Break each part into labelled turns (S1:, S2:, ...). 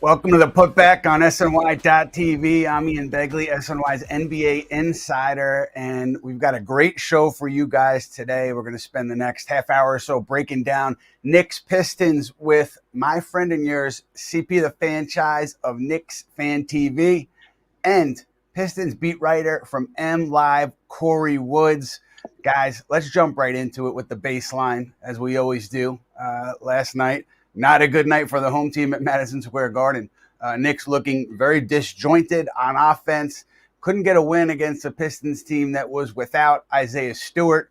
S1: Welcome to the Putback on SNY.TV. I'm Ian Begley, SNY's NBA insider, and we've got a great show for you guys today. We're going to spend the next half hour or so breaking down Knicks-Pistons with my friend and yours, CP the Fanchise of KnicksFanTV, and Pistons beat writer from MLive Kory Woods. Guys, let's jump right into it with the baseline, as we always do. Last night, not a good night for the home team at Madison Square Garden. Knicks looking very disjointed on offense. Couldn't get a win against a Pistons team that was without Isaiah Stewart.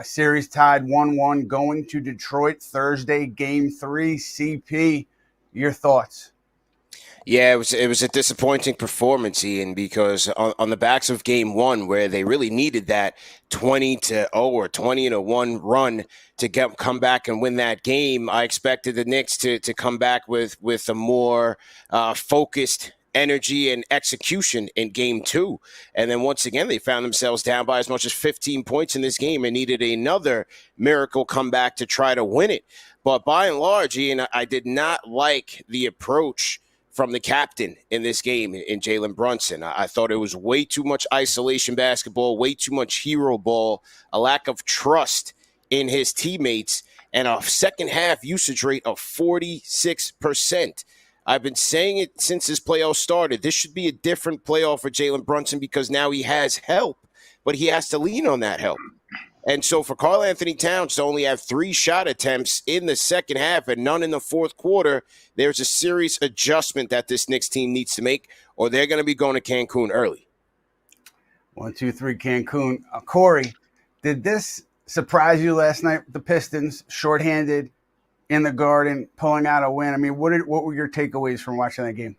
S1: Series tied 1-1 going to Detroit Thursday, Game 3. CP, your thoughts?
S2: Yeah, it was a disappointing performance, Ian, because on the backs of Game 1, where they really needed that 20-0 or 20-1 run to come back and win that game, I expected the Knicks to come back with a more focused energy and execution in Game 2. And then once again, they found themselves down by as much as 15 points in this game and needed another miracle comeback to try to win it. But by and large, Ian, I did not like the approach from the captain in this game in Jalen Brunson. I thought it was way too much isolation basketball, way too much hero ball, a lack of trust in his teammates, and a second half usage rate of 46%. I've been saying it since this playoff started. This should be a different playoff for Jalen Brunson because now he has help, but he has to lean on that help. And so for Karl-Anthony Towns to only have 3 shot attempts in the second half and none in the fourth quarter, there's a serious adjustment that this Knicks team needs to make, or they're going to be going to Cancun early.
S1: 1, 2, 3, Cancun. Kory, did this surprise you last night? The Pistons, shorthanded in the Garden, pulling out a win. I mean, what were your takeaways from watching that game?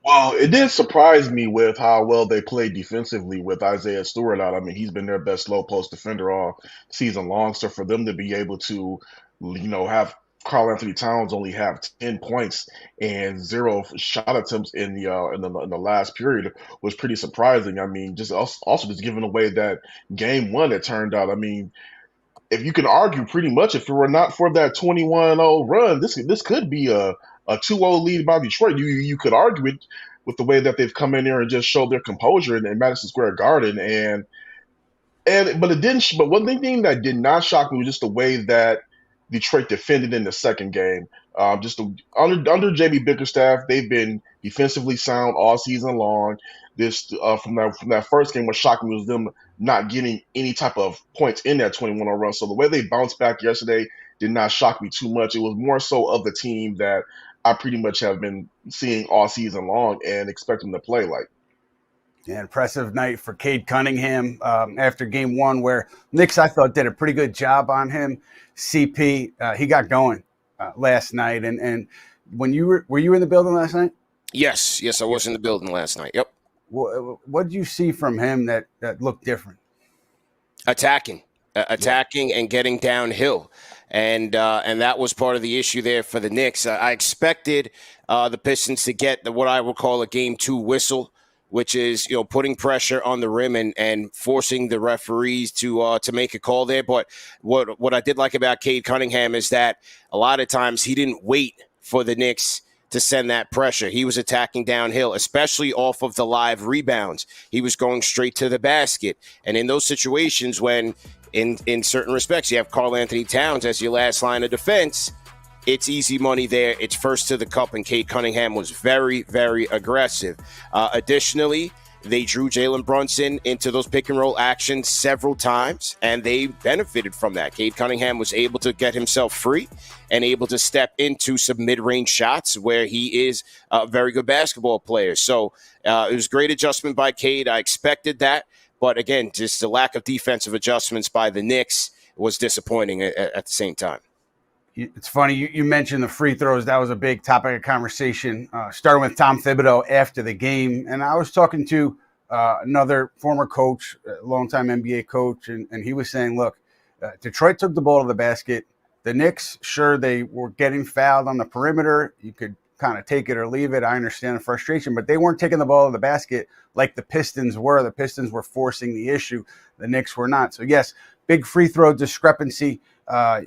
S3: Well, it did surprise me with how well they played defensively with Isaiah Stewart out. I mean, he's been their best low post defender all season long. So for them to be able to, have Karl-Anthony Towns only have 10 points and 0 shot attempts in the last period was pretty surprising. I mean, just also just giving away that Game 1 it turned out. I mean, if you can argue pretty much if it were not for that 21-0 run, this could be a 2-0 lead by Detroit. You could argue it with the way that they've come in there and just showed their composure in Madison Square Garden, but it didn't. But one thing that did not shock me was just the way that Detroit defended in the second game. Under JB Bickerstaff, they've been defensively sound all season long. This from that first game, what shocked me was them not getting any type of points in that 21-0 run. So the way they bounced back yesterday did not shock me too much. It was more so of the team that I pretty much have been seeing all season long and expect them to play like.
S1: Yeah, impressive night for Cade Cunningham after Game 1, where Knicks, I thought, did a pretty good job on him. CP, he got going last night. And when were you in the building last night?
S2: Yes, I was in the building last night. Yep.
S1: What did you see from him that looked different?
S2: Attacking and getting downhill. And that was part of the issue there for the Knicks. I expected the Pistons to get what I would call a Game 2 whistle, which is putting pressure on the rim and forcing the referees to make a call there. But what I did like about Cade Cunningham is that a lot of times he didn't wait for the Knicks to send that pressure. He was attacking downhill, especially off of the live rebounds. He was going straight to the basket. And in those situations when, in certain respects, you have Karl-Anthony Towns as your last line of defense, it's easy money there. It's first to the cup, and Cade Cunningham was very, very aggressive. Additionally, they drew Jalen Brunson into those pick-and-roll actions several times, and they benefited from that. Cade Cunningham was able to get himself free and able to step into some mid-range shots where he is a very good basketball player. So it was great adjustment by Cade. I expected that. But again, just the lack of defensive adjustments by the Knicks was disappointing at the same time.
S1: It's funny, you mentioned the free throws. That was a big topic of conversation, starting with Tom Thibodeau after the game. And I was talking to another former coach, longtime NBA coach, and he was saying, look, Detroit took the ball to the basket. The Knicks, sure, they were getting fouled on the perimeter. You could kind of take it or leave it. I understand the frustration, but they weren't taking the ball to the basket like the Pistons were. The Pistons were forcing the issue. The Knicks were not. So, yes, big free throw discrepancy.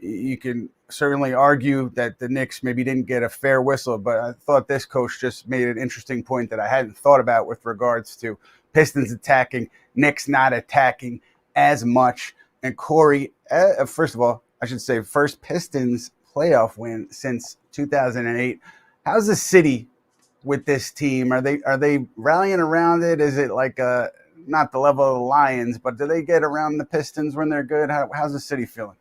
S1: You can certainly argue that the Knicks maybe didn't get a fair whistle, but I thought this coach just made an interesting point that I hadn't thought about with regards to Pistons attacking, Knicks not attacking as much. And Kory, first of all, I should say first Pistons playoff win since 2008. How's the city with this team? Are they rallying around it? Is it like not the level of the Lions, but do they get around the Pistons when they're good? How's the city feeling?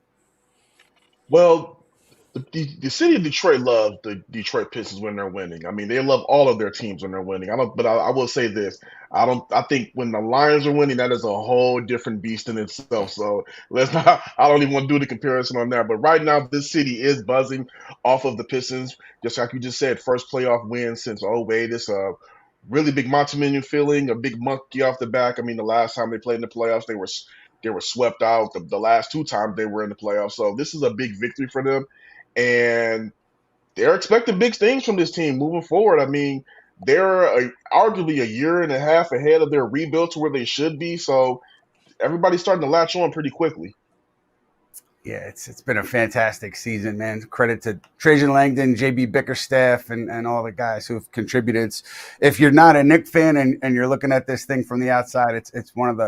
S3: Well, the city of Detroit loves the Detroit Pistons when they're winning. I mean, they love all of their teams when they're winning. I will say this: I think when the Lions are winning, that is a whole different beast in itself. So let's not. I don't even want to do the comparison on that. But right now, this city is buzzing off of the Pistons. Just like you just said, first playoff win since '08. It's a really big monumental feeling, a big monkey off the back. I mean, the last time they played in the playoffs, they were swept out. The last two times they were in the playoffs, so this is a big victory for them. And they're expecting big things from this team moving forward. I mean, they're arguably a year and a half ahead of their rebuild to where they should be. So everybody's starting to latch on pretty quickly.
S1: Yeah, it's been a fantastic season, man. Credit to Trajan Langdon, JB Bickerstaff, and all the guys who've contributed. If you're not a Knicks fan and you're looking at this thing from the outside, it's one of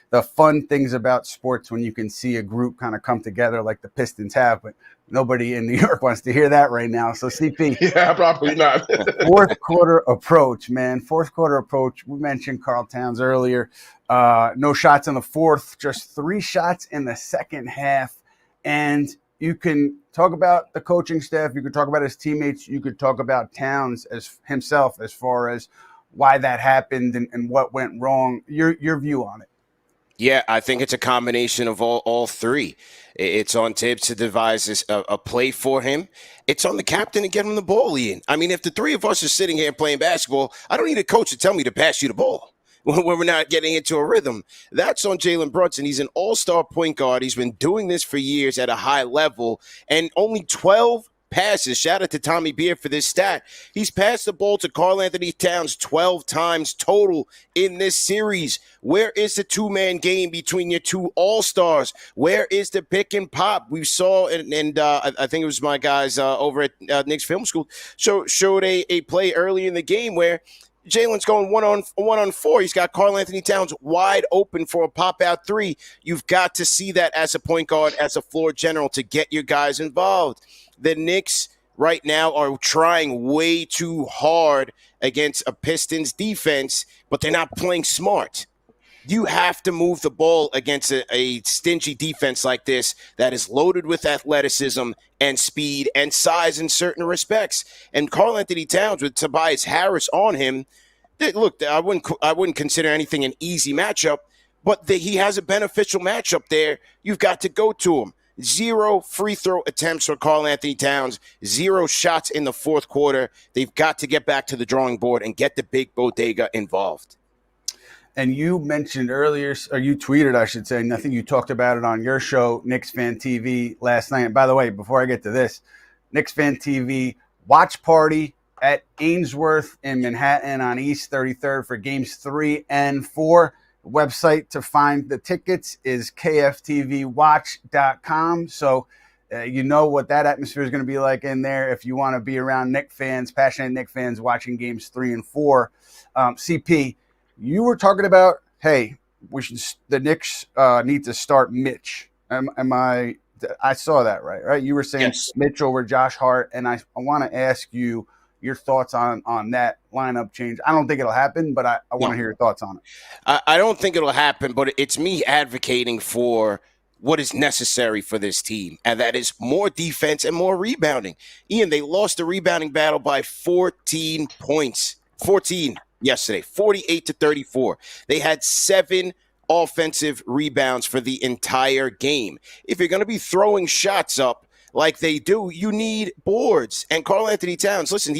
S1: the fun things about sports when you can see a group kind of come together like the Pistons have. But nobody in New York wants to hear that right now. So CP,
S3: yeah, probably not.
S1: Fourth quarter approach, man. Fourth quarter approach. We mentioned Karl Towns earlier. No shots in the fourth, just 3 shots in the second half. And you can talk about the coaching staff. You could talk about his teammates. You could talk about Towns as himself as far as why that happened and what went wrong. Your view on it.
S2: Yeah, I think it's a combination of all three. It's on Tibbs to devise a play for him. It's on the captain to get him the ball, Ian. I mean, if the three of us are sitting here playing basketball, I don't need a coach to tell me to pass you the ball when we're not getting into a rhythm. That's on Jalen Brunson. He's an all-star point guard. He's been doing this for years at a high level, and only 12 passes. Shout out to Tommy Beer for this stat. He's passed the ball to Karl-Anthony Towns 12 times total in this series. Where is the two-man game between your two all-stars? Where is the pick and pop? We saw, and I think it was my guys over at Knicks Film School, showed a play early in the game where Jalen's going one on 4. He's got Karl-Anthony Towns wide open for a pop-out 3. You've got to see that as a point guard, as a floor general, to get your guys involved. The Knicks right now are trying way too hard against a Pistons defense, but they're not playing smart. You have to move the ball against a stingy defense like this that is loaded with athleticism and speed and size in certain respects. And Karl-Anthony Towns with Tobias Harris on him, look, I wouldn't consider anything an easy matchup, but he has a beneficial matchup there. You've got to go to him. 0 free throw attempts for Karl-Anthony Towns, 0 shots in the fourth quarter. They've got to get back to the drawing board and get the big bodega involved.
S1: And you mentioned earlier, or you tweeted, I should say, and I think you talked about it on your show, KnicksFanTV, last night. And by the way, before I get to this, KnicksFanTV watch party at Ainsworth in Manhattan on East 33rd for games 3 and 4. The website to find the tickets is kftvwatch.com. So you know what that atmosphere is going to be like in there if you want to be around Knicks fans, passionate Knicks fans watching games 3 and 4. CP, you were talking about, hey, the Knicks need to start Mitch. I saw that right? You were saying yes. Mitch over Josh Hart, and I want to ask you your thoughts on that lineup change. I don't think it'll happen, but I want to hear your thoughts on it.
S2: I don't think it'll happen, but it's me advocating for what is necessary for this team, and that is more defense and more rebounding. Ian, they lost the rebounding battle by 14 points. 14 yesterday, 48-34. They had 7 offensive rebounds for the entire game. If you're going to be throwing shots up like they do, you need boards. And Karl-Anthony Towns, listen,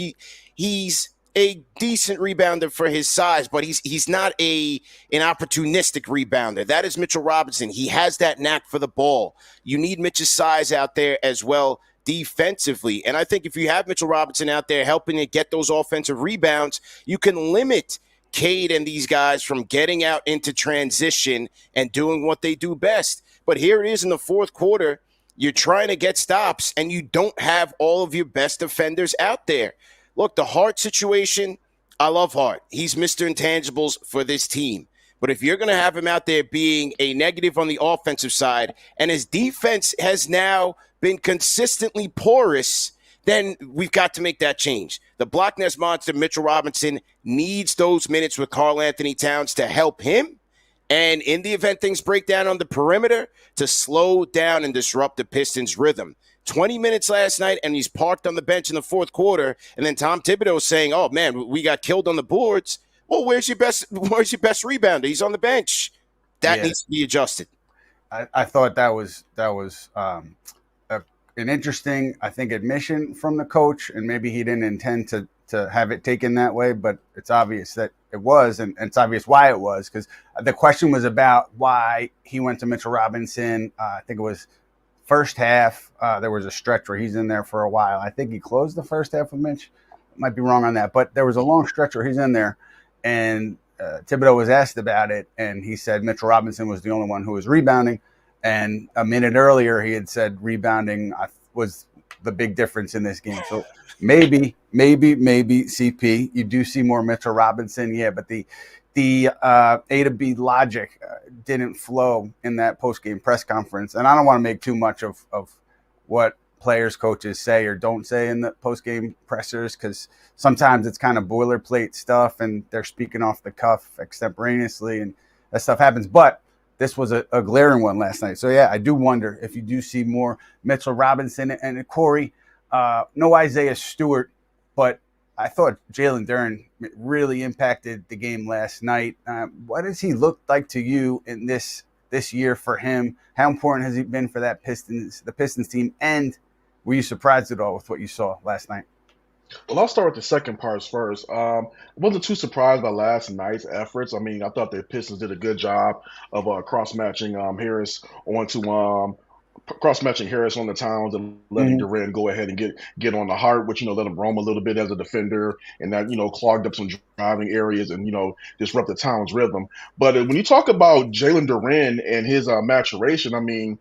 S2: he's a decent rebounder for his size, but he's not an opportunistic rebounder. That is Mitchell Robinson. He has that knack for the ball. You need Mitch's size out there as well defensively. And I think if you have Mitchell Robinson out there helping to get those offensive rebounds, you can limit Cade and these guys from getting out into transition and doing what they do best. But here it is in the fourth quarter. You're trying to get stops, and you don't have all of your best defenders out there. Look, the Hart situation, I love Hart. He's Mr. Intangibles for this team. But if you're going to have him out there being a negative on the offensive side, and his defense has now been consistently porous, then we've got to make that change. The Block Nest monster, Mitchell Robinson, needs those minutes with Karl Anthony Towns to help him. And in the event things break down on the perimeter, to slow down and disrupt the Pistons' rhythm. 20 minutes last night, and he's parked on the bench in the fourth quarter. And then Tom Thibodeau saying, "Oh man, we got killed on the boards." Well, where's your best rebounder? He's on the bench. That needs to be adjusted.
S1: I thought that was an interesting, I think, admission from the coach, and maybe he didn't intend to have it taken that way, but it's obvious that it was, and it's obvious why it was, because the question was about why he went to Mitchell Robinson. I think it was first half. There was a stretch where he's in there for a while. I think he closed the first half with Mitch. Might be wrong on that, but there was a long stretch where he's in there, and Thibodeau was asked about it, and he said Mitchell Robinson was the only one who was rebounding. And a minute earlier, he had said rebounding was the big difference in this game. So maybe CP, you do see more Mitchell Robinson. Yeah, but the A to B logic didn't flow in that post-game press conference. And I don't want to make too much of what players, coaches say or don't say in the post-game pressers, because sometimes it's kind of boilerplate stuff and they're speaking off the cuff extemporaneously and that stuff happens. But this was a glaring one last night. So, yeah, I do wonder if you do see more Mitchell Robinson and Kory. No Isaiah Stewart, but I thought Jalen Duren really impacted the game last night. What does he look like to you in this year for him? How important has he been for the Pistons team? And were you surprised at all with what you saw last night?
S3: Well, I'll start with the second parts first. I wasn't too surprised by last night's efforts. I mean, I thought the Pistons did a good job of cross-matching Harris cross-matching Harris on the Towns and letting Duren go ahead and get on the Hart, which, let him roam a little bit as a defender, and that, clogged up some driving areas and, disrupt the Towns' rhythm. But when you talk about Jalen Duren and his maturation, I mean,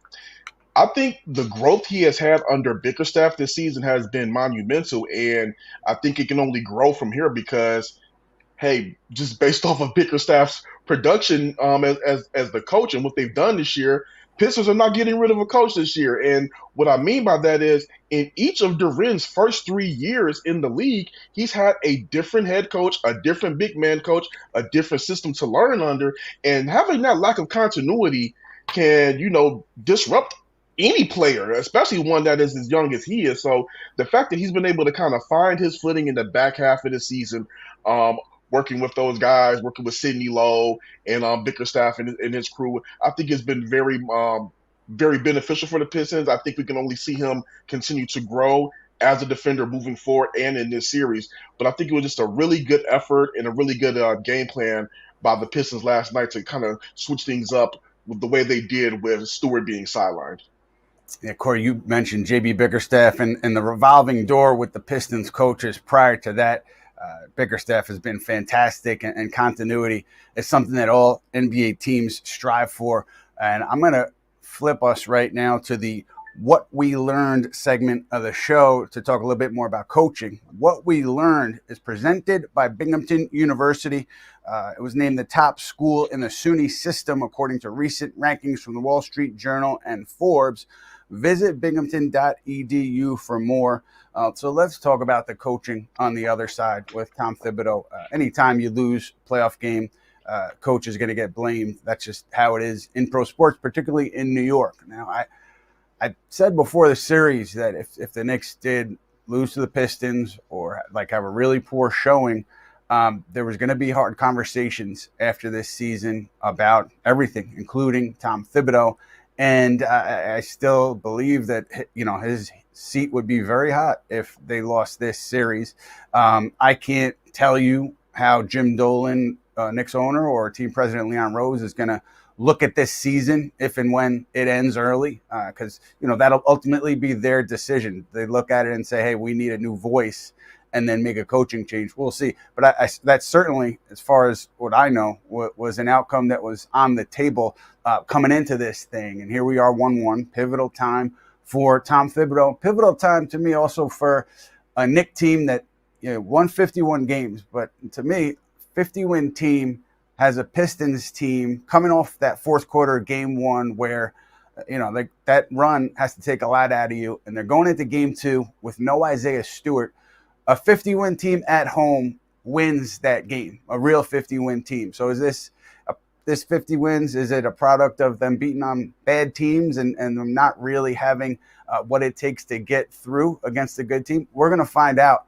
S3: I think the growth he has had under Bickerstaff this season has been monumental, and I think it can only grow from here because, hey, just based off of Bickerstaff's production as the coach and what they've done this year, Pistons are not getting rid of a coach this year. And what I mean by that is in each of Duren's first 3 years in the league, he's had a different head coach, a different big man coach, a different system to learn under, and having that lack of continuity can, disrupt any player, especially one that is as young as he is. So the fact that he's been able to kind of find his footing in the back half of the season, working with those guys, working with Sidney Lowe and Bickerstaff and his crew, I think it's been very, very beneficial for the Pistons. I think we can only see him continue to grow as a defender moving forward and in this series. But I think it was just a really good effort and a really good game plan by the Pistons last night to kind of switch things up with the way they did with Stewart being sidelined.
S1: Yeah, Kory, you mentioned J.B. Bickerstaff and the revolving door with the Pistons coaches prior to that. Bickerstaff has been fantastic, and continuity is something that all NBA teams strive for. And I'm going to flip us right now to the What We Learned segment of the show to talk a little bit more about coaching. What We Learned is presented by Binghamton University. It was named the top school in the SUNY system according to recent rankings from the Wall Street Journal and Forbes. Visit binghamton.edu for more. So let's talk about the coaching on the other side with Tom Thibodeau. Anytime you lose a playoff game, coach is going to get blamed. That's just how it is in pro sports, particularly in New York. Now, I said before the series that if the Knicks did lose to the Pistons or have a really poor showing, there was going to be hard conversations after this season about everything, including Tom Thibodeau. And I still believe that, his seat would be very hot if they lost this series. I can't tell you how Jim Dolan, Knicks owner, or team president Leon Rose is going to look at this season if and when it ends early, because, that'll ultimately be their decision. They look at it and say, hey, we need a new voice, and then make a coaching change. We'll see. But that's certainly, as far as what I know, was an outcome that was on the table coming into this thing. And here we are, 1-1, pivotal time for Tom Thibodeau. Pivotal time to me also for a Knick team that won 51 games, but to me, 50-win team has a Pistons team coming off that fourth quarter game one where that run has to take a lot out of you, and they're going into game two with no Isaiah Stewart. A 50-win team at home wins that game, a real 50-win team. So is this 50 wins, is it a product of them beating on bad teams and them not really having what it takes to get through against a good team? We're going to find out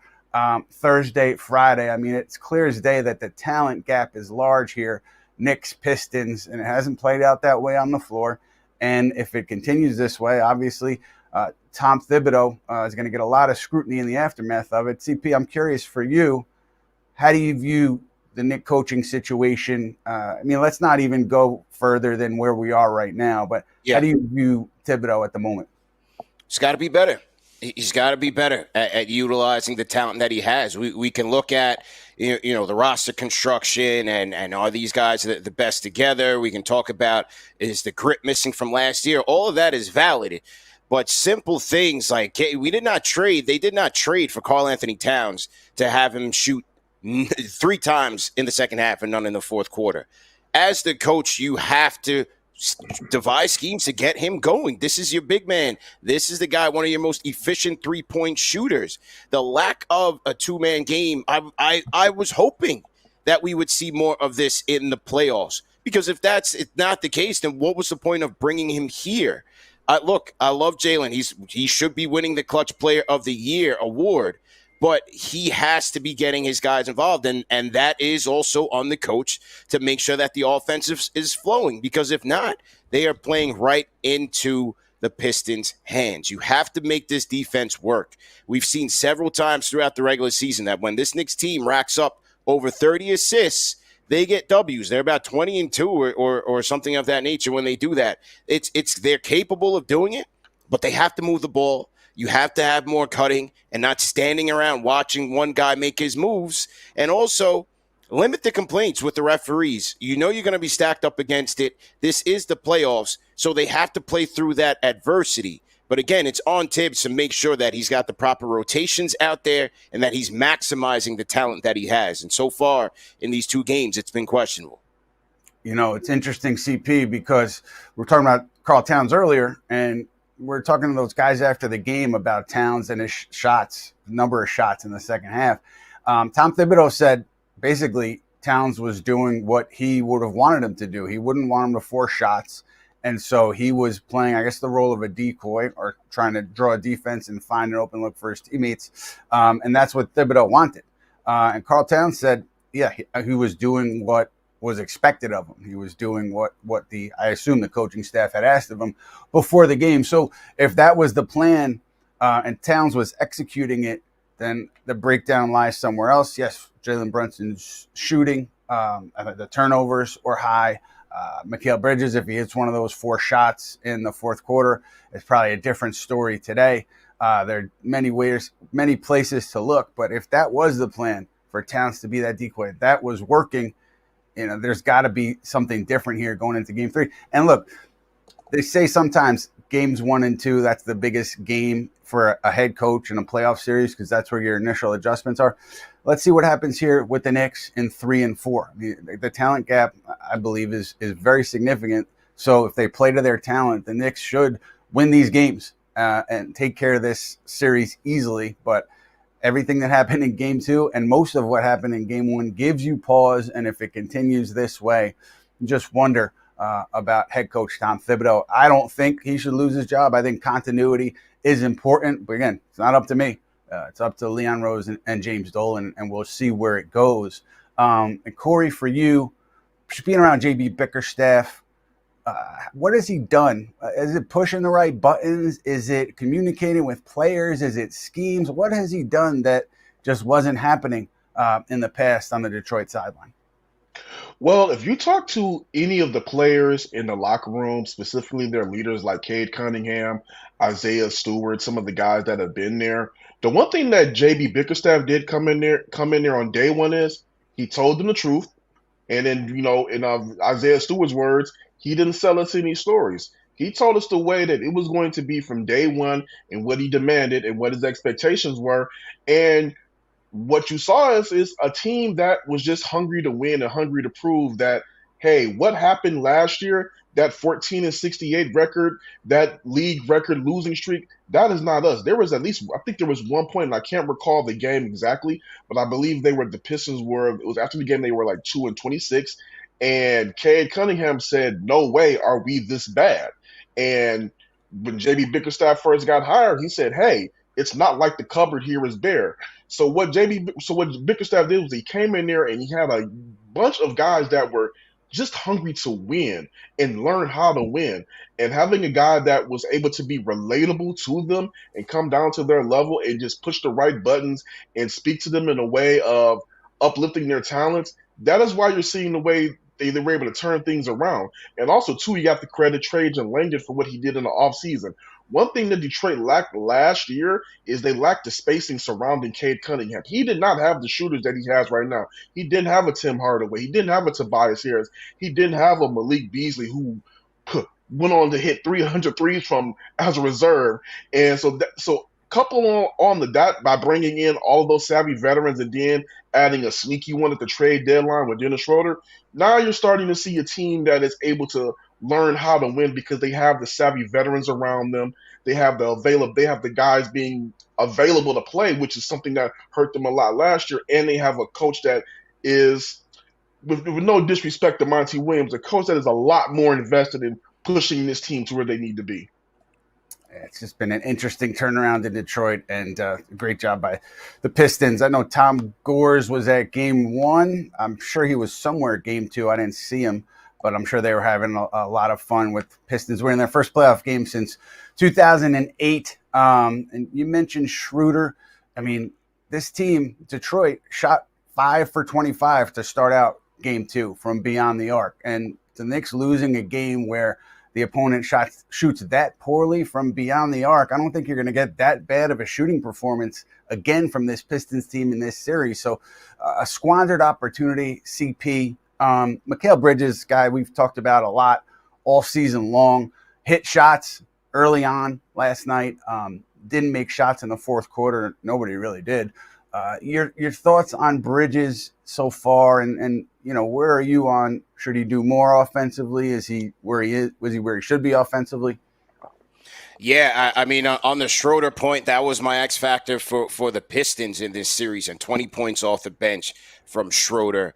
S1: Thursday, Friday. I mean, it's clear as day that the talent gap is large here. Knicks, Pistons, and it hasn't played out that way on the floor. And if it continues this way, obviously, Tom Thibodeau is going to get a lot of scrutiny in the aftermath of it. CP, I'm curious for you, how do you view the Knick coaching situation? I mean, let's not even go further than where we are right now, but how do you view Thibodeau at the moment?
S2: He's got to be better. He's got to be better at utilizing the talent that he has. We can look at the roster construction and are these guys the best together? We can talk about, is the grit missing from last year? All of that is valid. But simple things like they did not trade for Karl Anthony Towns to have him shoot 3 times in the second half and none in the fourth quarter. As the coach, you have to devise schemes to get him going. This is your big man. This is the guy, one of your most efficient 3-point shooters. The lack of a 2-man game, I was hoping that we would see more of this in the playoffs, because if that's not the case, then what was the point of bringing him here? Look, I love Jalen. He should be winning the Clutch Player of the Year award, but he has to be getting his guys involved, and that is also on the coach to make sure that the offense is flowing, because if not, they are playing right into the Pistons' hands. You have to make this defense work. We've seen several times throughout the regular season that when this Knicks team racks up over 30 assists, they get W's. They're about 20-2 or something of that nature when they do that. They're capable of doing it, but they have to move the ball. You have to have more cutting and not standing around watching one guy make his moves. And also, limit the complaints with the referees. You know you're going to be stacked up against it. This is the playoffs, so they have to play through that adversity. But again, it's on Tibbs to make sure that he's got the proper rotations out there and that he's maximizing the talent that he has. And so far in these 2 games, it's been questionable.
S1: It's interesting, CP, because we're talking about Karl Towns earlier, and we're talking to those guys after the game about Towns and his shots, number of shots in the second half. Tom Thibodeau said basically Towns was doing what he would have wanted him to do. He wouldn't want him to force shots. And so he was playing, I guess, the role of a decoy or trying to draw a defense and find an open look for his teammates. And that's what Thibodeau wanted. And Karl Towns said, he was doing what was expected of him. He was doing what I assume the coaching staff had asked of him before the game. So if that was the plan and Towns was executing it, then the breakdown lies somewhere else. Yes, Jalen Brunson's shooting, the turnovers were high. Mikal Bridges, if he hits one of those 4 shots in the fourth quarter, it's probably a different story today. There are many places to look, but if that was the plan for Towns to be that decoy, that was working. There's got to be something different here going into game 3. And look, they say sometimes games 1 and 2, that's the biggest game for a head coach in a playoff series because that's where your initial adjustments are. Let's see what happens here with the Knicks in 3 and 4. The talent gap, I believe, is very significant. So if they play to their talent, the Knicks should win these games and take care of this series easily. But everything that happened in game 2 and most of what happened in game 1 gives you pause. And if it continues this way, just wonder about head coach Tom Thibodeau. I don't think he should lose his job. I think continuity is important. But again, it's not up to me. It's up to Leon Rose and James Dolan, and we'll see where it goes. And Kory, for you, being around JB Bickerstaff, what has he done? Is it pushing the right buttons? Is it communicating with players? Is it schemes? What has he done that just wasn't happening in the past on the Detroit sideline?
S3: Well, if you talk to any of the players in the locker room, specifically their leaders like Cade Cunningham, Isaiah Stewart, some of the guys that have been there, the one thing that JB Bickerstaff did come in there on day one is he told them the truth. And then, in Isaiah Stewart's words, he didn't sell us any stories. He told us the way that it was going to be from day one and what he demanded and what his expectations were. And what you saw is a team that was just hungry to win and hungry to prove that, hey, what happened last year, that 14-68 record, that league record losing streak, that is not us. There was at least, I think there was one point, and I can't recall the game exactly, but I believe the Pistons were, it was after the game, they were like 2-26, and Cade Cunningham said, no way are we this bad. And when JB Bickerstaff first got hired, he said, hey, it's not like the cupboard here is bare. So what Bickerstaff did was he came in there and he had a bunch of guys that were just hungry to win and learn how to win. And having a guy that was able to be relatable to them and come down to their level and just push the right buttons and speak to them in a way of uplifting their talents, that is why you're seeing the way they were able to turn things around. And also, too, you have to credit Trajan Langdon for what he did in the offseason. One thing that Detroit lacked last year is they lacked the spacing surrounding Cade Cunningham. He did not have the shooters that he has right now. He didn't have a Tim Hardaway. He didn't have a Tobias Harris. He didn't have a Malik Beasley who went on to hit 300 threes from as a reserve. And so couple on the dot by bringing in all of those savvy veterans and then adding a sneaky one at the trade deadline with Dennis Schroeder, now you're starting to see a team that is able to learn how to win because they have the savvy veterans around them. They have the guys being available to play, which is something that hurt them a lot last year. And they have a coach that is, with no disrespect to Monty Williams, a coach that is a lot more invested in pushing this team to where they need to be.
S1: It's just been an interesting turnaround in Detroit, and great job by the Pistons. I know Tom Gores was at game 1. I'm sure he was somewhere at game 2. I didn't see him, but I'm sure they were having a lot of fun with Pistons winning their first playoff game since 2008. And you mentioned Schroeder. I mean, this team, Detroit, shot 5 for 25 to start out game 2 from beyond the arc. And the Knicks losing a game where the opponent shoots that poorly from beyond the arc, I don't think you're going to get that bad of a shooting performance again from this Pistons team in this series. So a squandered opportunity, CP. Mikal Bridges, guy we've talked about a lot all season long, hit shots early on last night, didn't make shots in the fourth quarter. Nobody really did. Your thoughts on Bridges so far, and you know, where are you on, should he do more offensively? Is he where he is? Was he where he should be offensively?
S2: Yeah, I mean, on the Schroeder point, that was my X factor for the Pistons in this series, and 20 points off the bench from Schroeder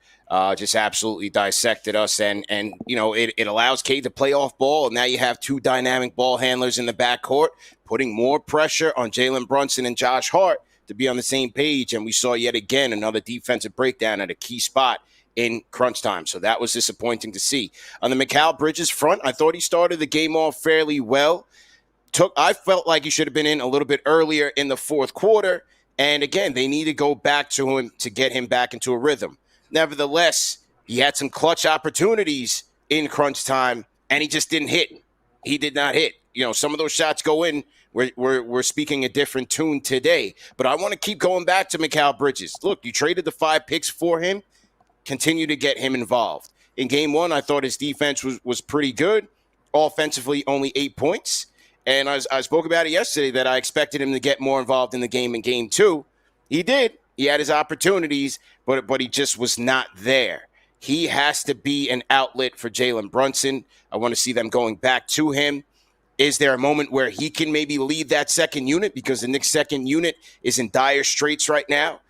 S2: just absolutely dissected us, and you know, it allows Cade to play off ball, and now you have two dynamic ball handlers in the backcourt, putting more pressure on Jalen Brunson and Josh Hart to be on the same page, and we saw yet again another defensive breakdown at a key spot in crunch time. So that was disappointing to see. On the Mikal Bridges front, I thought he started the game off fairly well. I felt like he should have been in a little bit earlier in the fourth quarter, and again, they need to go back to him to get him back into a rhythm. Nevertheless, he had some clutch opportunities in crunch time, and he just didn't hit. He did not hit. You know, some of those shots go in. We're speaking a different tune today. But I want to keep going back to Mikal Bridges. Look, you traded the 5 picks for him. Continue to get him involved. In game 1, I thought his defense was pretty good. Offensively, only 8 points. And I spoke about it yesterday that I expected him to get more involved in the game in game 2. He did. He had his opportunities, but he just was not there. He has to be an outlet for Jalen Brunson. I want to see them going back to him. Is there a moment where he can maybe lead that second unit? Because the Knicks' second unit is in dire straits right now.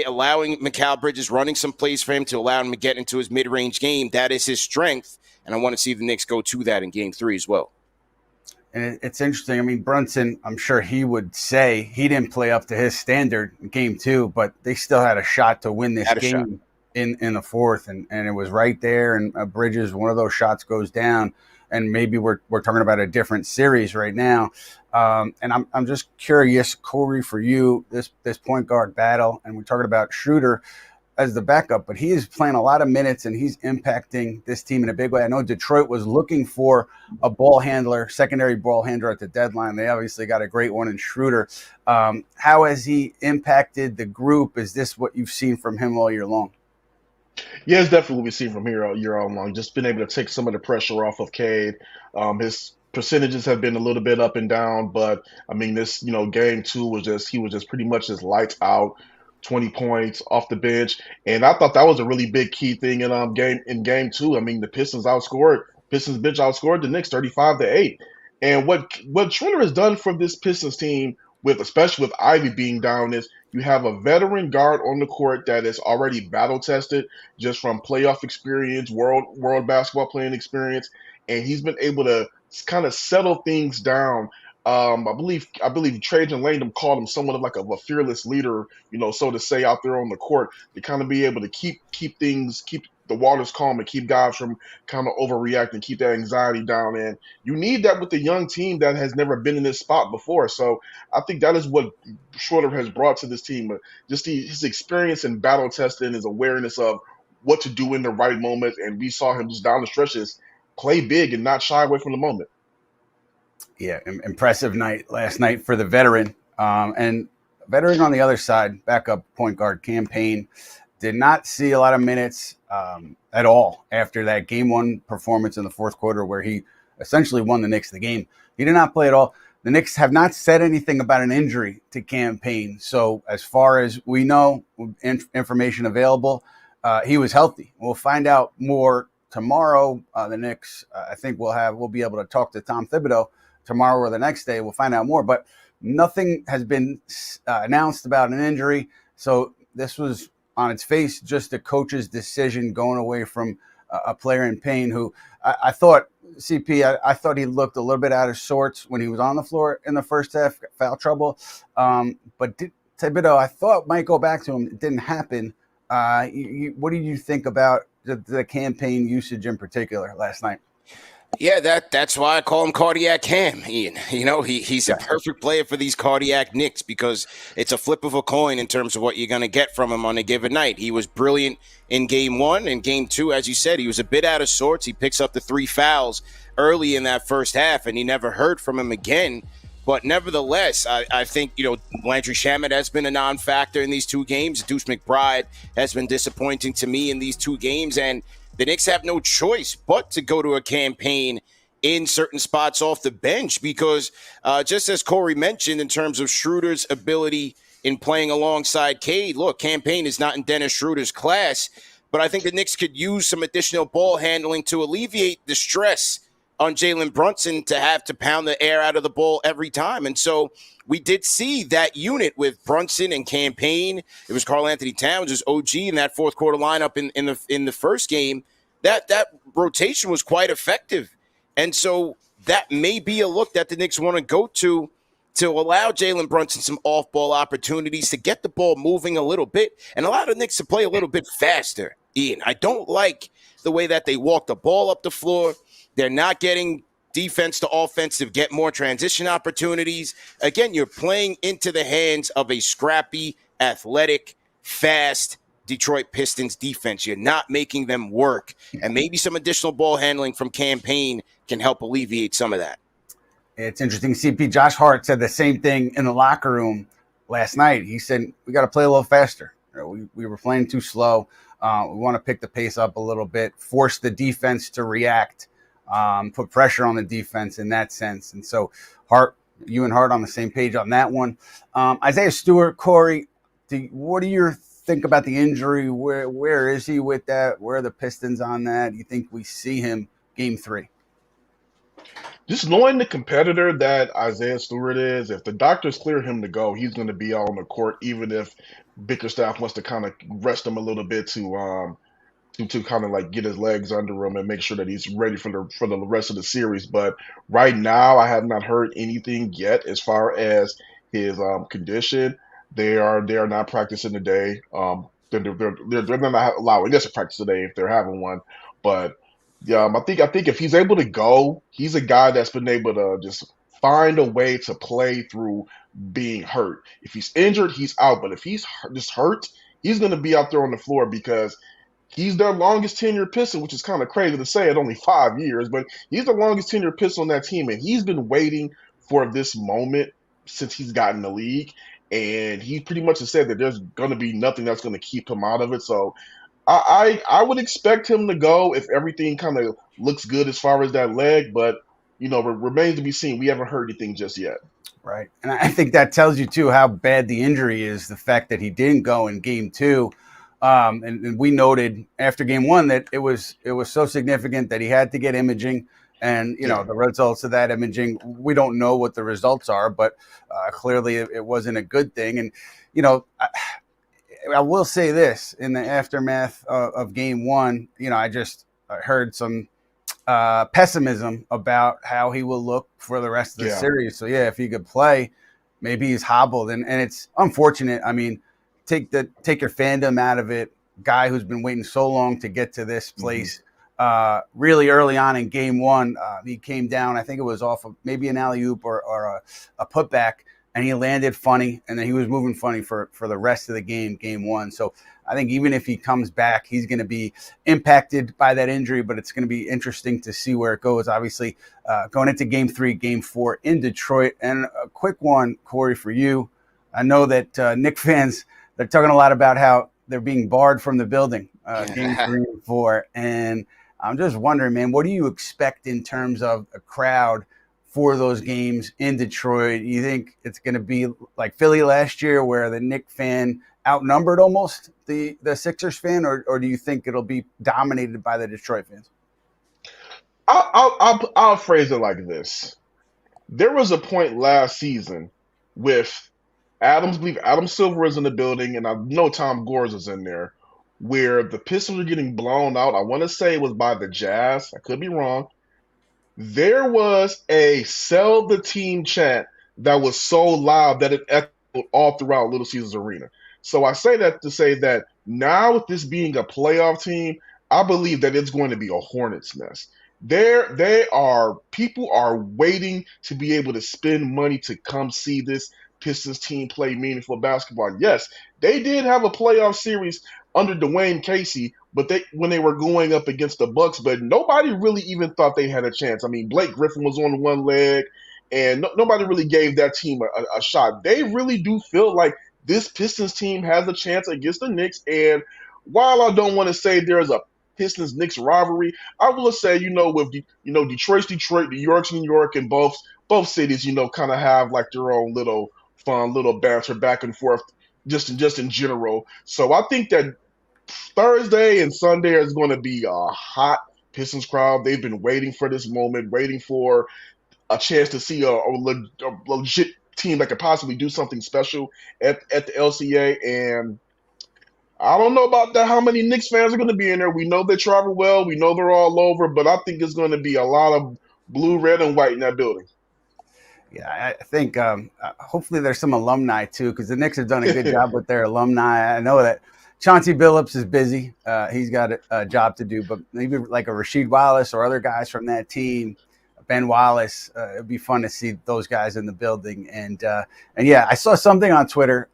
S2: Allowing Mikal Bridges running some plays for him to allow him to get into his mid-range game. That is his strength. And I want to see the Knicks go to that in game 3 as well.
S1: And it's interesting. I mean, Brunson, I'm sure he would say he didn't play up to his standard in game 2, but they still had a shot to win this game in the fourth. And it was right there. And Bridges, one of those shots goes down. And maybe we're talking about a different series right now. And I'm just curious, Kory, for you, this point guard battle, and we're talking about Schroeder as the backup, but he is playing a lot of minutes and he's impacting this team in a big way. I know Detroit was looking for a ball handler, secondary ball handler at the deadline. They obviously got a great one in Schroeder. How has he impacted the group? Is this what you've seen from him all year long?
S3: Yeah, it's definitely what we've seen from here all year long. Just been able to take some of the pressure off of Cade. His percentages have been a little bit up and down, but I mean, this, game two was he was just pretty much just lights out, 20 points off the bench. And I thought that was a really big key thing in game two. I mean, the Pistons bench outscored the Knicks 35-8. And what Triller has done for this Pistons team, especially with Ivy being down, is you have a veteran guard on the court that is already battle tested just from playoff experience, world basketball playing experience, and he's been able to kind of settle things down. I believe Trajan Langdon called him somewhat of like a fearless leader, so to say, out there on the court, to kind of be able to keep the waters calm and keep guys from kind of overreacting, keep that anxiety down. And you need that with a young team that has never been in this spot before. So I think that is what Schroeder has brought to this team. Just his experience in battle testing, his awareness of what to do in the right moment. And we saw him just down the stretches play big and not shy away from the moment.
S1: Yeah, impressive night last night for the veteran. And veteran on the other side, backup point guard campaign, did not see a lot of minutes at all after that game one performance in the fourth quarter where he essentially won the Knicks the game. He did not play at all. The Knicks have not said anything about an injury to campaign. So as far as we know, information available, he was healthy. We'll find out more tomorrow. The Knicks, I think we'll be able to talk to Tom Thibodeau tomorrow or the next day. We'll find out more, but nothing has been announced about an injury. So this was on its face just a coach's decision going away from a player in pain who I thought, CP, I thought he looked a little bit out of sorts when he was on the floor in the first half, foul trouble. But Thibodeau, I thought might go back to him. It didn't happen. What did you think about the campaign usage in particular last night?
S2: Yeah, that's why I call him Cardiac Cam, Ian. He's a perfect player for these cardiac Knicks because it's a flip of a coin in terms of what you're going to get from him on a given night. He was brilliant in game one. And game two, as you said, he was a bit out of sorts. He picks up the 3 fouls early in that first half, and you never heard from him again. But nevertheless, I think, Landry Shamet has been a non-factor in these 2 games. Deuce McBride has been disappointing to me in these 2 games, and the Knicks have no choice but to go to a campaign in certain spots off the bench because just as Kory mentioned in terms of Schroeder's ability in playing alongside Cade, look, campaign is not in Dennis Schroeder's class, but I think the Knicks could use some additional ball handling to alleviate the stress on Jalen Brunson to have to pound the air out of the ball every time. And so we did see that unit with Brunson and campaign. It was Karl Anthony Towns, his OG in that fourth quarter lineup in the first game. That rotation was quite effective. And so that may be a look that the Knicks want to go to allow Jalen Brunson some off-ball opportunities to get the ball moving a little bit and allow the Knicks to play a little bit faster, Ian. I don't like the way that they walk the ball up the floor. They're not getting defense to offense to get more transition opportunities. Again, you're playing into the hands of a scrappy, athletic, fast Detroit Pistons defense. You're not making them work. And maybe some additional ball handling from campaign can help alleviate some of that.
S1: It's interesting. CP, Josh Hart said the same thing in the locker room last night. He said, we got to play a little faster. We were playing too slow. We want to pick the pace up a little bit, force the defense to react, put pressure on the defense in that sense. And so you and Hart on the same page on that one. Isaiah Stewart, Kory, what do you think about the injury? Where is he with that? Where are the Pistons on that? Do you think we see him game 3?
S3: Just knowing the competitor that Isaiah Stewart is, if the doctors clear him to go, he's going to be out on the court, even if Bickerstaff wants to kind of rest him a little bit to kind of like get his legs under him and make sure that he's ready for the rest of the series. But right now, I have not heard anything yet as far as his condition. They are not practicing today. They're not allowing us to practice today if they're having one. But I think if he's able to go, he's a guy that's been able to just find a way to play through being hurt. If he's injured, he's out. But if he's just hurt, he's going to be out there on the floor because he's their longest tenured Piston, which is kind of crazy to say at only 5 years. But he's the longest tenured Piston on that team, and he's been waiting for this moment since he's gotten in the league. And he pretty much has said that there's going to be nothing that's going to keep him out of it. So I would expect him to go if everything kind of looks good as far as that leg. But remains to be seen. We haven't heard anything just yet.
S1: Right. And I think that tells you, too, how bad the injury is, the fact that he didn't go in game 2. And we noted after game 1 that it was so significant that he had to get imaging. And, the results of that imaging, we don't know what the results are, but clearly it wasn't a good thing. And, I will say this, in the aftermath of game 1, I just heard some pessimism about how he will look for the rest of the series. So if he could play, maybe he's hobbled, and it's unfortunate. I mean, take your fandom out of it. Guy who's been waiting so long to get to this place. Really early on in game 1, he came down. I think it was off of maybe an alley-oop or a putback, and he landed funny, and then he was moving funny for the rest of the game 1. So I think even if he comes back, he's going to be impacted by that injury, but it's going to be interesting to see where it goes. Obviously, going into game 3, game 4 in Detroit. And a quick one, Kory, for you. I know that Knick fans, they're talking a lot about how they're being barred from the building, game 3 and 4. And I'm just wondering, man, what do you expect in terms of a crowd for those games in Detroit? You think it's going to be like Philly last year where the Knick fan outnumbered almost the Sixers fan, or do you think it'll be dominated by the Detroit fans?
S3: I'll phrase it like this. There was a point last season with I believe Adam Silver was in the building, and I know Tom Gores was in there, where the Pistons were getting blown out. I want to say it was by the Jazz. I could be wrong. There was a sell the team chant that was so loud that it echoed all throughout Little Caesars Arena. So I say that to say that now with this being a playoff team, I believe that it's going to be a hornet's nest. People are waiting to be able to spend money to come see this Pistons team play meaningful basketball. Yes, they did have a playoff series under Dwayne Casey, but when they were going up against the Bucks, but nobody really even thought they had a chance. I mean, Blake Griffin was on one leg, and nobody really gave that team a shot. They really do feel like this Pistons team has a chance against the Knicks. And while I don't want to say there's a Pistons-Knicks rivalry, I will say, with Detroit's Detroit, New York's New York, and both cities, kind of have like their own little fun, little banter back and forth, just in general. So I think that Thursday and Sunday is going to be a hot Pistons crowd. They've been waiting for this moment, waiting for a chance to see a legit team that could possibly do something special at the LCA. And I don't know about that, how many Knicks fans are going to be in there. We know they travel well. We know they're all over, but I think it's going to be a lot of blue, red, and white in that building.
S1: Yeah, I think hopefully there's some alumni, too, because the Knicks have done a good job with their alumni. I know that Chauncey Billups is busy. He's got a job to do, but maybe like a Rasheed Wallace or other guys from that team, Ben Wallace, it'd be fun to see those guys in the building. And yeah, I saw something on Twitter.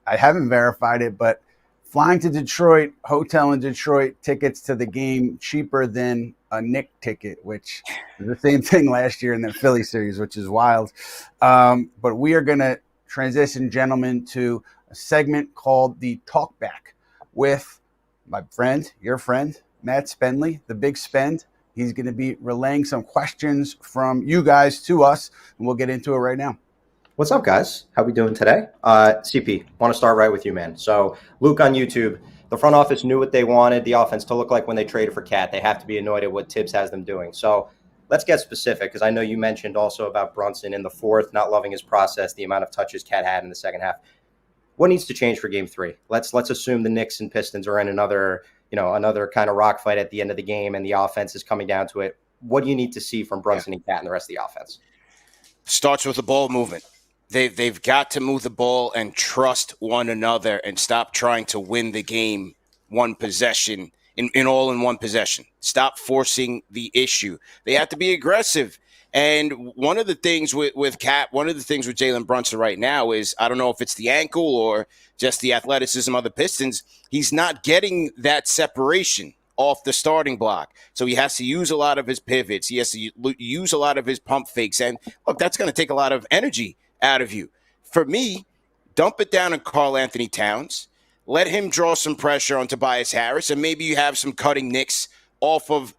S1: I haven't verified it, but flying to Detroit, hotel in Detroit, tickets to the game cheaper than a Knick ticket, which is the same thing last year in the Philly series, which is wild. But we are going to transition, gentlemen, to a segment called the Talkback with my friend, your friend, Matt Spendley, the Big Spend. He's going to be relaying some questions from you guys to us, and we'll get into it right now.
S4: What's up, guys? How we doing today? CP, want to start right with you, man. So Luke on YouTube, the front office knew what they wanted the offense to look like when they traded for Cat. They have to be annoyed at what Tibbs has them doing. So let's get specific, because I know you mentioned also about Brunson in the fourth, not loving his process, the amount of touches Cat had in the second half. What needs to change for game 3? Let's assume the Knicks and Pistons are in another kind of rock fight at the end of the game, and the offense is coming down to it. What do you need to see from Brunson and Cat and the rest of the offense?
S2: Starts with the ball movement. They've got to move the ball and trust one another and stop trying to win the game one possession in one possession. Stop forcing the issue. They have to be aggressive. And one of the things with Cat, one of the things with Jalen Brunson right now is, I don't know if it's the ankle or just the athleticism of the Pistons, he's not getting that separation off the starting block. So he has to use a lot of his pivots. He has to use a lot of his pump fakes. And look, that's going to take a lot of energy out of you. For me, dump it down on Karl Anthony Towns. Let him draw some pressure on Tobias Harris, and maybe you have some cutting Knicks off of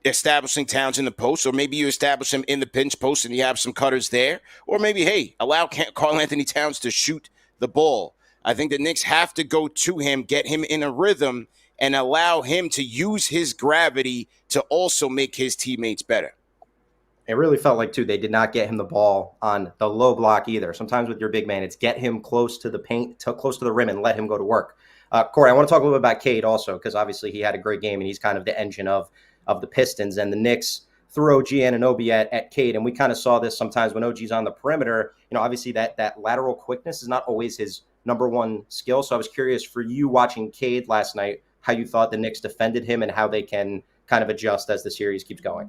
S2: establishing Towns in the post, or maybe you establish him in the pinch post and you have some cutters there, or maybe, hey, allow Karl Anthony Towns to shoot the ball. I think the Knicks have to go to him, get him in a rhythm, and allow him to use his gravity to also make his teammates better.
S4: It really felt like, too, they did not get him the ball on the low block either. Sometimes with your big man, it's get him close to the paint, close to the rim, and let him go to work. Kory, I want to talk a little bit about Cade also, because obviously he had a great game, and he's kind of the engine of the Pistons. And the Knicks threw OG Anunoby at Cade, and we kind of saw this sometimes when OG's on the perimeter. Obviously that lateral quickness is not always his number one skill. So I was curious for you watching Cade last night, how you thought the Knicks defended him and how they can kind of adjust as the series keeps going.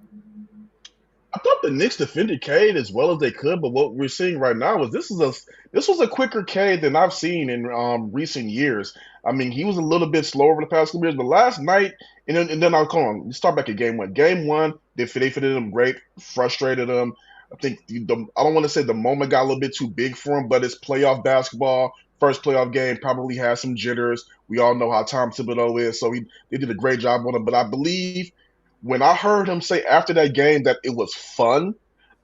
S3: I thought the Knicks defended Cade as well as they could, but what we're seeing right now is this was a quicker Cade than I've seen in recent years. I mean, he was a little bit slower over the past couple years, but last night, and then I'll call him. Let's start back at game one. Game one, they fitted him great, frustrated him. I think I don't want to say the moment got a little bit too big for him, but it's playoff basketball. First playoff game, probably has some jitters. We all know how Tom Thibodeau is, so they did a great job on him. But I believe when I heard him say after that game that it was fun,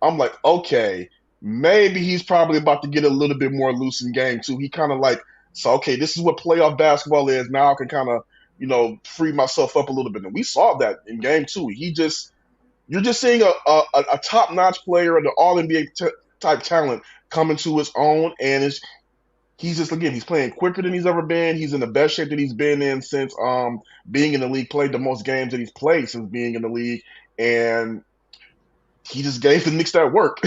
S3: I'm like, okay, maybe he's probably about to get a little bit more loose in game two. He kind of like, so okay, this is what playoff basketball is. Now I can kind of, free myself up a little bit. And we saw that in game two. You're just seeing a top-notch player and an all-NBA type talent coming to his own, and he's playing quicker than he's ever been. He's in the best shape that he's been in since being in the league, played the most games that he's played since being in the league, and he just gave the Knicks that work.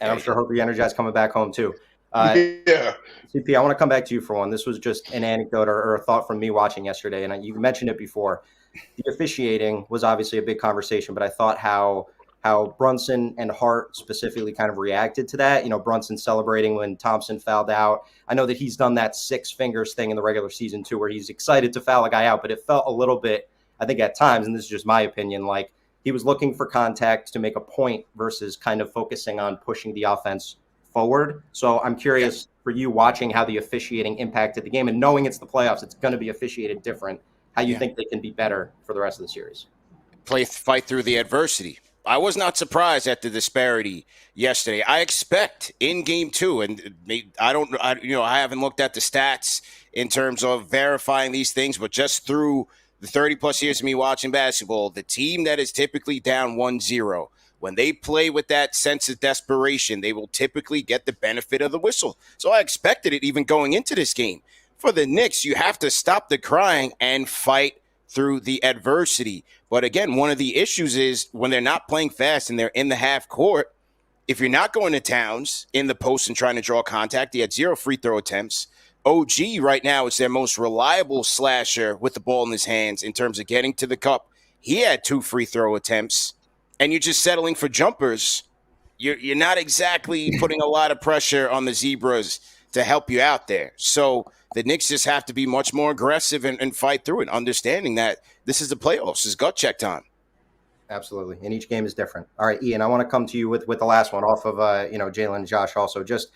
S4: And I'm sure he'll be energized coming back home too.
S3: Yeah.
S4: CP, I want to come back to you for one. This was just an anecdote or a thought from me watching yesterday, and you mentioned it before. The officiating was obviously a big conversation, but I thought how Brunson and Hart specifically kind of reacted to that. Brunson celebrating when Thompson fouled out. I know that he's done that six fingers thing in the regular season too, where he's excited to foul a guy out, but it felt a little bit, I think at times, and this is just my opinion, like he was looking for contact to make a point versus kind of focusing on pushing the offense forward. So I'm curious for you watching how the officiating impacted the game and knowing it's the playoffs, it's going to be officiated different, how you think they can be better for the rest of the series.
S2: Fight through the adversity. I was not surprised at the disparity yesterday. I expect in game two, and I haven't looked at the stats in terms of verifying these things, but just through the 30 plus years of me watching basketball, the team that is typically down 1-0, when they play with that sense of desperation, they will typically get the benefit of the whistle. So I expected it even going into this game. For the Knicks, you have to stop the crying and fight through the adversity. But again, one of the issues is when they're not playing fast and they're in the half court, if you're not going to Towns in the post and trying to draw contact, he had 0 free throw attempts. OG right now is their most reliable slasher with the ball in his hands in terms of getting to the cup. He had 2 free throw attempts, and you're just settling for jumpers. You're not exactly putting a lot of pressure on the Zebras to help you out there. So the Knicks just have to be much more aggressive and fight through it, understanding that this is the playoffs. It's gut check time.
S4: Absolutely. And each game is different. All right, Ian, I want to come to you with the last one off of, Jalen and Josh also. Just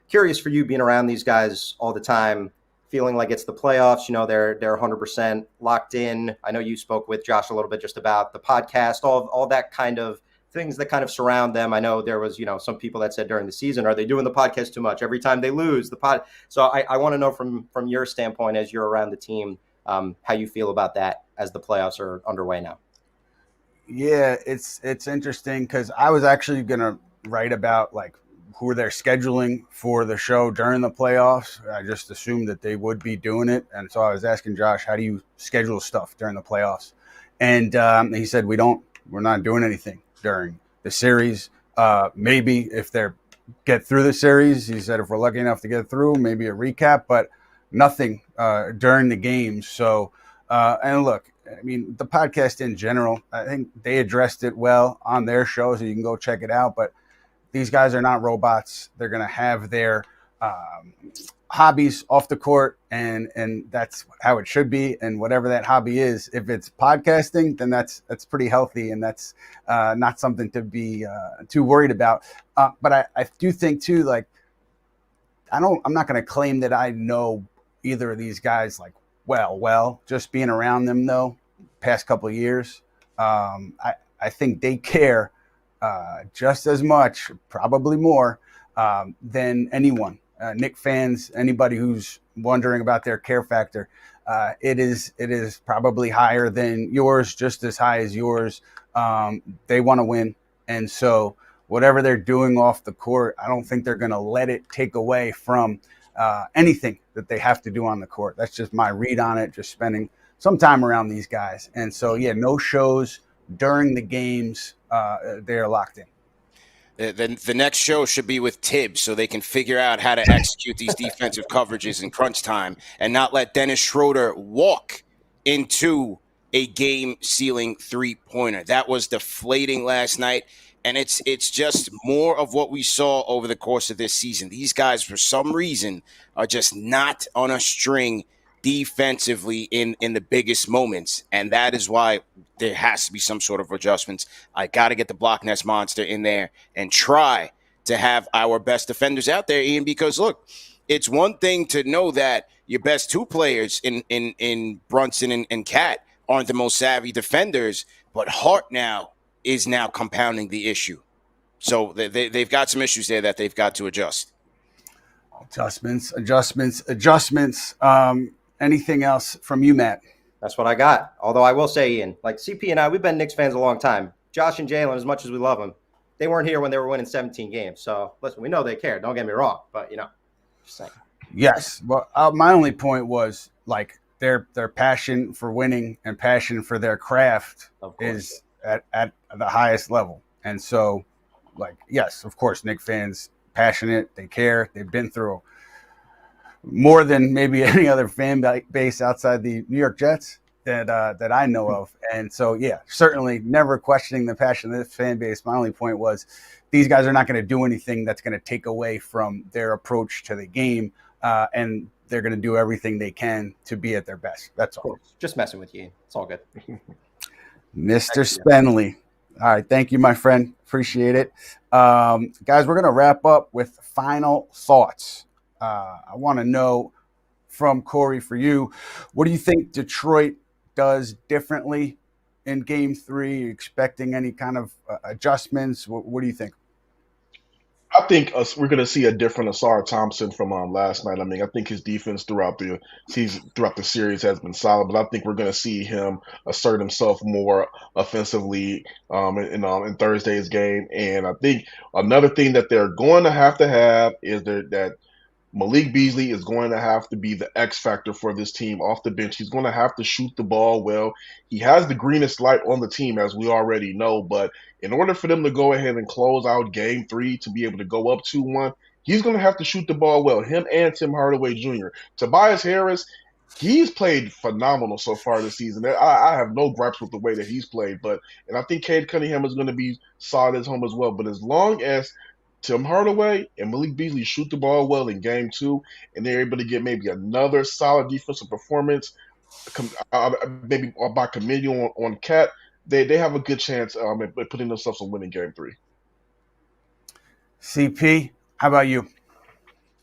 S4: curious for you being around these guys all the time, feeling like it's the playoffs. They're 100% locked in. I know you spoke with Josh a little bit just about the podcast, all that kind of things that kind of surround them. I know there was, some people that said during the season, are they doing the podcast too much? Every time they lose the pod. So I want to know from your standpoint, as you're around the team, how you feel about that as the playoffs are underway now.
S1: Yeah, it's interesting because I was actually going to write about like who they're scheduling for the show during the playoffs. I just assumed that they would be doing it. And so I was asking Josh, how do you schedule stuff during the playoffs? And he said, we're not doing anything during the series. Maybe if they get through the series, he said, if we're lucky enough to get through, maybe a recap, but nothing during the games. So, and look, I mean, the podcast in general, I think they addressed it well on their show, so you can go check it out. But these guys are not robots. They're going to have their hobbies off the court, and that's how it should be. And whatever that hobby is, if it's podcasting, then that's pretty healthy, and that's not something to be too worried about. But I do think too, like, I'm not going to claim that I know either of these guys like well. Just being around them though, past couple of years, I think they care just as much, probably more, than anyone. Knick fans, anybody who's wondering about their care factor, it is probably higher than yours, just as high as yours. They want to win, and so whatever they're doing off the court, I don't think they're going to let it take away from anything that they have to do on the court. That's just my read on it, just spending some time around these guys. And so, yeah, no shows during the games. They're locked in.
S2: The next show should be with Tibbs so they can figure out how to execute these defensive coverages in crunch time and not let Dennis Schroeder walk into a game-sealing three-pointer. That was deflating last night, and it's just more of what we saw over the course of this season. These guys, for some reason, are just not on a string defensively in the biggest moments, and that is why there has to be some sort of adjustments. I got to get the block nest monster in there and try to have our best defenders out there, Ian, because look, it's one thing to know that your best two players in Brunson and Cat aren't the most savvy defenders, but Hart is now compounding the issue. So they've got some issues there that they've got to adjust.
S1: Adjustments. Anything else from you, Matt?
S4: That's what I got. Although I will say, Ian, like CP and I, we've been Knicks fans a long time. Josh and Jalen, as much as we love them, they weren't here when they were winning 17 games. So, listen, we know they care. Don't get me wrong. But, just saying.
S1: Yes. Well, my only point was, like, their passion for winning and passion for their craft is at the highest level. And so, like, yes, of course, Knicks fans, passionate. They care. They've been through more than maybe any other fan base outside the New York Jets that I know of. And so, yeah, certainly never questioning the passion of this fan base. My only point was these guys are not going to do anything that's going to take away from their approach to the game, and they're going to do everything they can to be at their best. That's all.
S4: Just messing with you. It's all good.
S1: Mr. Spendley. All right. Thank you, my friend. Appreciate it. Guys, we're going to wrap up with final thoughts. I want to know from Kory, for you, what do you think Detroit does differently in Game 3? Are you expecting any kind of adjustments? What do you think?
S3: I think we're going to see a different Asar Thompson from last night. I mean, I think his defense throughout the season, throughout the series, has been solid, but I think we're going to see him assert himself more offensively in Thursday's game. And I think another thing that they're going to have is that Malik Beasley is going to have to be the X factor for this team off the bench. He's going to have to shoot the ball well. He has the greenest light on the team, as we already know, but in order for them to go ahead and close out Game 3 to be able to go up 2-1, he's going to have to shoot the ball well, him and Tim Hardaway Jr. Tobias Harris, he's played phenomenal so far this season. I have no gripes with the way that he's played, and I think Cade Cunningham is going to be solid at home as well. But as long as Tim Hardaway and Malik Beasley shoot the ball well in Game 2, and they're able to get maybe another solid defensive performance, maybe by committee on Cat, they have a good chance at putting themselves in winning Game 3.
S1: CP, how about you?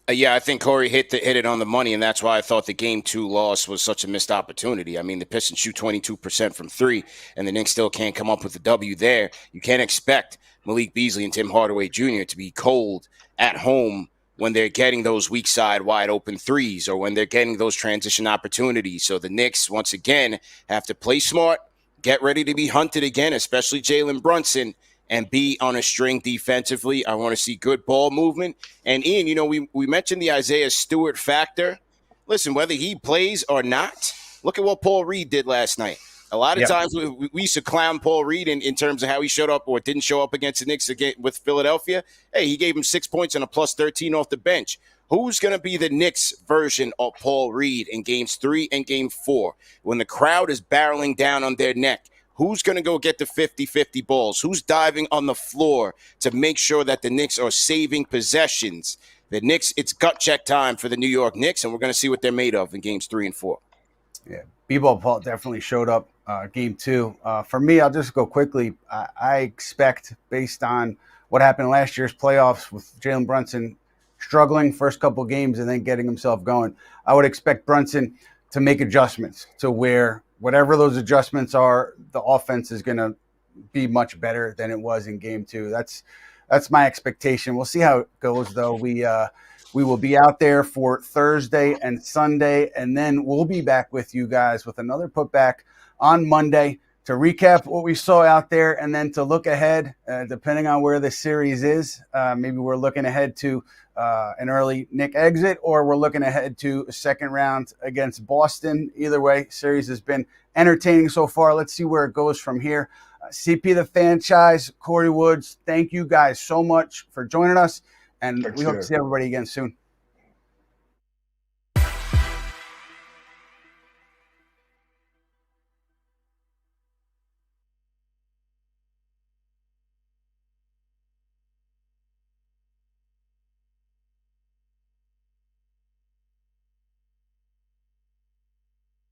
S2: Yeah, I think Kory hit it on the money, and that's why I thought the Game 2 loss was such a missed opportunity. I mean, the Pistons shoot 22% from three, and the Knicks still can't come up with a W there. You can't expect Malik Beasley and Tim Hardaway Jr. to be cold at home when they're getting those weak side wide open threes or when they're getting those transition opportunities. So the Knicks, once again, have to play smart, get ready to be hunted again, especially Jalen Brunson, and be on a string defensively. I want to see good ball movement. And Ian, we mentioned the Isaiah Stewart factor. Listen, whether he plays or not, look at what Paul Reed did last night. A lot of times we used to clown Paul Reed in terms of how he showed up or didn't show up against the Knicks with Philadelphia. Hey, he gave him 6 points and a plus 13 off the bench. Who's going to be the Knicks version of Paul Reed in Games 3 and Game 4 when the crowd is barreling down on their neck? Who's going to go get the 50-50 balls? Who's diving on the floor to make sure that the Knicks are saving possessions? The Knicks, it's gut check time for the New York Knicks, and we're going to see what they're made of in Games 3 and 4.
S1: Yeah, B-Ball Paul definitely showed up Game 2. For me, I'll just go quickly. I expect, based on what happened last year's playoffs with Jalen Brunson struggling first couple games and then getting himself going, I would expect Brunson to make adjustments to where whatever those adjustments are, the offense is going to be much better than it was in game 2. That's my expectation. We'll see how it goes, though. We will be out there for Thursday and Sunday, and then we'll be back with you guys with another Putback on Monday to recap what we saw out there, and then to look ahead, depending on where the series is. Maybe we're looking ahead to an early Knick exit, or we're looking ahead to a second round against Boston. Either way, series has been entertaining so far. Let's see where it goes from here. CP the Fanchise, Kory Woods, thank you guys so much for joining us, and we hope to see everybody again soon.